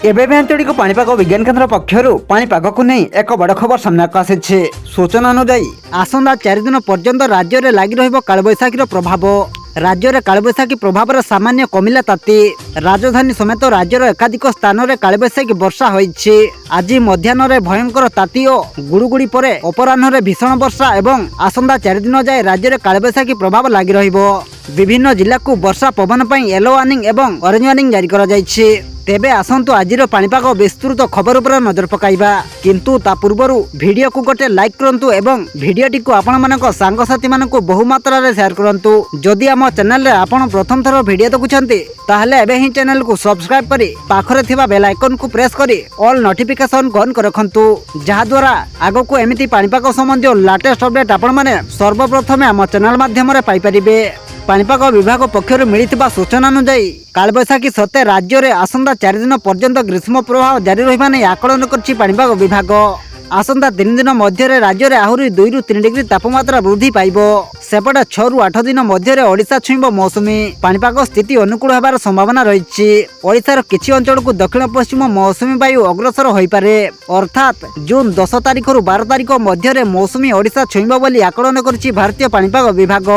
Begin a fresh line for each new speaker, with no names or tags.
एबे भी आंचलिक पाणीपाग विज्ञान केन्द्र पक्षर पाणीपाग को नहीं एक बड़ खबर सामना को आसी। सूचना अनुजाई आसंता 4 दिन पर्यंत राज्य में लगी रलबैशाखी प्रभाव। राज्य में कालबैशाखी प्रभाव सामान्य कमिला ताती। राजधानी समेत राज्यर एकाधिक स्थान में कालबैशाखी वर्षा होईछि। आज मध्याह्न भयंकर ताती और गुड़ुगुड़ी पर अपराह्न भीषण वर्षा एवं आसंता 4 दिन जाए राज्य में कालबैशाखी प्रभाव लगी रहिबो। विभिन्न जिला को वर्षा पवन पर येलो वार्निंग एवं ऑरेंज वार्निंग जारी करा जायछि। तेबे आसंतु आजिर पाणीपाग विस्तृत खबर उपर नजर पकाइबा, किंतु ता पूर्वरु वीडियो को गोटे लाइक करंतु एवं वीडियोटी को आपण मानक सांगसाथी मानक बहु मात्रा रे शेयर करंतु। जदि आम चैनल रे आपण प्रथम थर वीडियो देखुछंती ताहले एबे ही चैनल को सब्सक्राइब करी पाखरे थिबा बेल आइकन को प्रेस करी ऑल नोटिफिकेशन ऑन कर रखंतु, जहा द्वारा आगो को एमिति पाणीपाग संबंधी लेटेस्ट अपडेट आपण माने सर्वप्रथम आम चैनल माध्यम रे पाई परिबे। पाणीपाग विभाग पक्षर मिलिथिबा सूचना अनुसार कालबैशाखी सत्ते राज्य में आसंता 4 दिन पर्यंत ग्रीष्म प्रभाव जारी रहिबा नै आकलन करछि पाणीपाग विभाग। आसंता 3 दिन मध्य राज्य में आहरी 2 ରୁ 3 डिग्री तापमात्रा वृद्धि पाइब। सेपटे 6 ରୁ 8 दिन मध्य ओडिशा छुईब मौसुमी। पाणीपाग स्थिति अनुकूल होबार संभावना रही। ओडिशार किछि अंचल को दक्षिण पश्चिम मौसुमी वायु अग्रसर होई पारे, अर्थात जून 10 तारिख रु 12 तारिख मध्य मौसुमी ओडिशा छुईब बोली आकलन करछि भारतीय पाणीपाग विभाग।